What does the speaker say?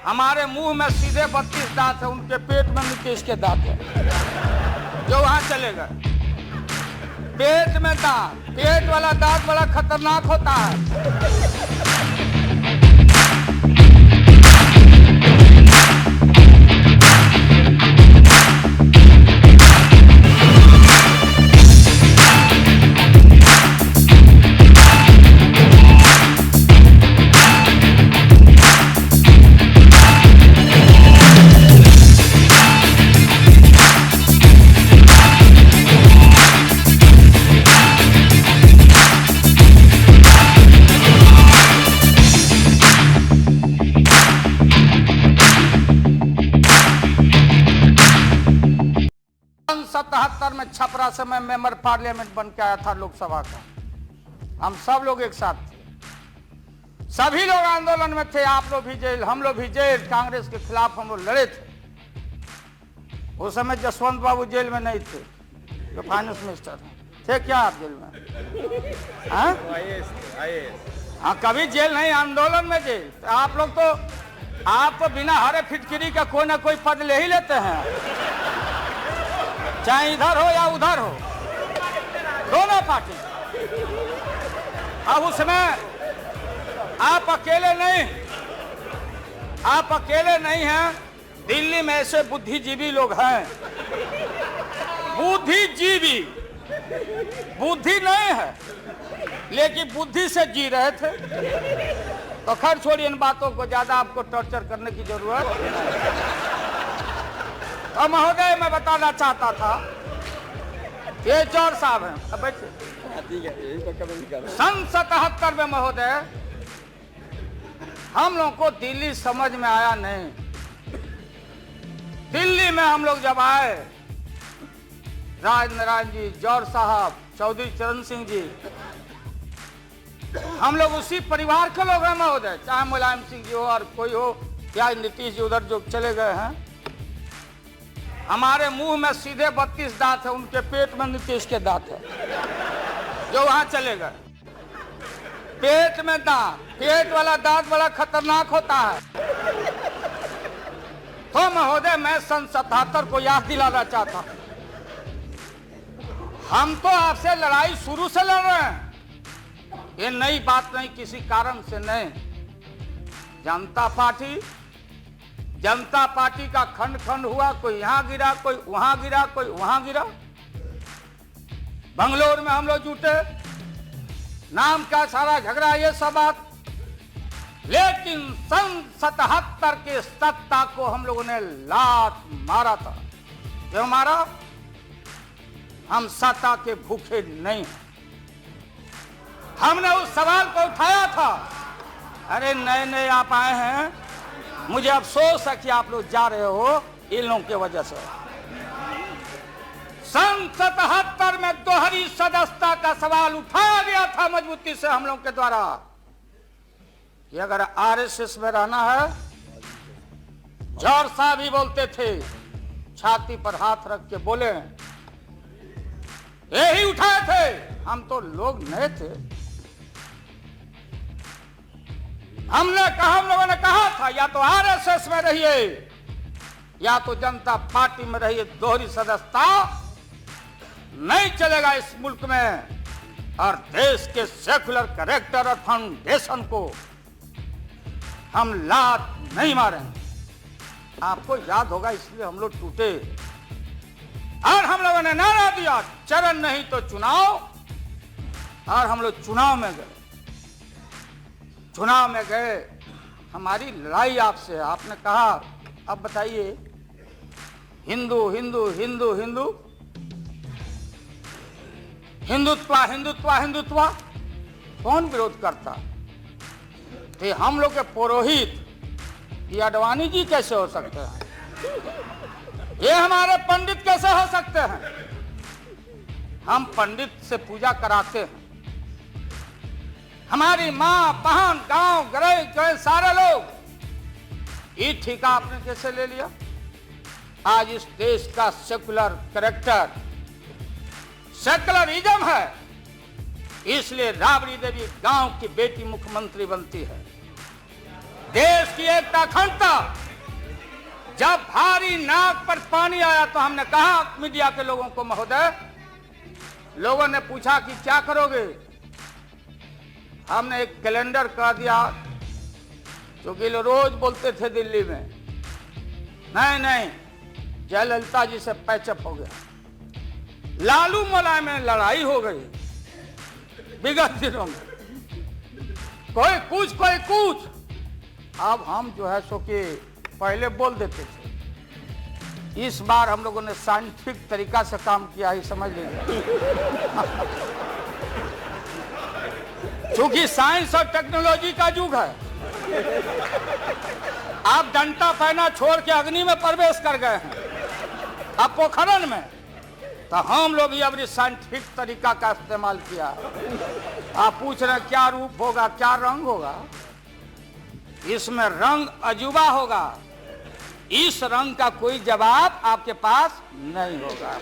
हमारे मुंह में सीधे 32 दांत है, उनके पेट में नीतीश के दांत है, जो वहां चले गए। पेट में दांत, पेट वाला दांत बड़ा खतरनाक होता है। सन 77 में छपरा से मैं मेंबर पार्लियामेंट बन के आया था लोकसभा का। हम सब लोग एक साथ थे, सभी लोग आंदोलन में थे। आप लोग भी जेल, हम लोग भी जेल। कांग्रेस के खिलाफ हम लोग लड़े थे। उस समय जसवंत बाबू जेल में नहीं थे, जो फाइनेंस मिनिस्टर थे। क्या आप जेल में? हाँ, कभी जेल नहीं, आंदोलन में जेल। तो आप लोग तो आप बिना हरे फिटकिरी का कोई ना कोई पद ले ही लेते हैं, चाहे इधर हो या उधर हो, दोनों पार्टी। अब उसमें आप अकेले नहीं हैं। दिल्ली में ऐसे बुद्धिजीवी लोग हैं, बुद्धिजीवी, बुद्धि नहीं है लेकिन बुद्धि से जी रहे थे। तो खैर छोड़िए इन बातों को, ज्यादा आपको टॉर्चर करने की जरूरत नहीं। और महोदय, मैं बताना चाहता था, ये जौहर साहब हैं, अब बैठिए। सन 77 में महोदय हम लोग को दिल्ली समझ में आया नहीं। दिल्ली में हम लोग जब आए, राज नारायण जी, जौहर साहब, चौधरी चरण सिंह जी, हम लोग उसी परिवार के लोग हैं महोदय, चाहे मुलायम सिंह जी हो और कोई हो, या नीतीश जी उधर जो चले गए हैं। हमारे मुंह में सीधे 32 दांत है, उनके पेट में नीतीश के दांत है, जो वहां चले गए। पेट में दांत, पेट वाला दांत बड़ा खतरनाक होता है। तो महोदय, मैं सन 77 को याद दिलाना चाहता हूं, हम तो आपसे लड़ाई शुरू से लड़ रहे हैं। ये नई बात नहीं, किसी कारण से नहीं। जनता पार्टी का खंड खंड हुआ, कोई यहां गिरा, कोई वहां गिरा, कोई वहां गिरा। बंगलोर में हम लोग जुटे, नाम का सारा झगड़ा, ये सब बात। लेकिन सन 77 के सत्ता को हम लोगों ने लात मारा था। क्यों मारा? हम सत्ता के भूखे नहीं हैं। हमने उस सवाल को उठाया था। अरे नए नए आप आए हैं, मुझे अफसोस है कि आप लोग जा रहे हो इन लोगों की वजह से। सन 77 में दोहरी सदस्यता का सवाल उठाया गया था मजबूती से हम लोग के द्वारा, कि अगर आरएसएस में रहना है। जौहर साहब ही बोलते थे, छाती पर हाथ रख के बोले, यही उठाए थे। हम तो लोग नए थे। हम लोगों ने कहा था, या तो आरएसएस में रहिए या तो जनता पार्टी में रहिए। दोहरी सदस्यता नहीं चलेगा इस मुल्क में, और देश के सेकुलर कैरेक्टर और फाउंडेशन को हम लात नहीं मारेंगे। आपको याद होगा, इसलिए हम लोग टूटे और हम लोगों ने नारा दिया, चरण नहीं तो चुनाव। और हम लोग चुनाव में गए। हमारी लड़ाई आपसे, आपने कहा अब बताइए, हिंदू हिंदू हिंदू हिंदू हिंदुत्व हिंदुत्व हिंदुत्व, कौन विरोध करता? ये हम लोग के पुरोहित, ये अडवाणी जी कैसे हो सकते हैं? ये हमारे पंडित कैसे हो सकते हैं? हम पंडित से पूजा कराते हैं। हमारी माँ, बहन, गांव गए सारे लोग। ये ठेका आपने कैसे ले लिया? आज इस देश का सेकुलर कैरेक्टर, सेकुलरिज्म है, इसलिए राबड़ी देवी गांव की बेटी मुख्यमंत्री बनती है। देश की एकता अखंडता। जब भारी नाक पर पानी आया तो हमने कहा मीडिया के लोगों को, महोदय, लोगों ने पूछा कि क्या करोगे, हमने एक कैलेंडर कर दिया, क्योंकि लोग रोज बोलते थे दिल्ली में, नहीं जयललिता जी से पैचअप हो गया, लालू मुलायम में लड़ाई हो गई विगत दिनों में, कोई कुछ। अब हम जो है सो कि पहले बोल देते थे, इस बार हम लोगों ने साइंटिफिक तरीका से काम किया है, समझ लीजिए। क्योंकि साइंस और टेक्नोलॉजी का युग है। आप डंडा पहना छोड़ के अग्नि में प्रवेश कर गए हैं, अब पोखरण में, तो हम लोग अब साइंटिफिक तरीका का इस्तेमाल किया। आप पूछ रहे हैं क्या रूप होगा, क्या रंग होगा, इसमें रंग अजूबा होगा, इस रंग का कोई जवाब आपके पास नहीं होगा।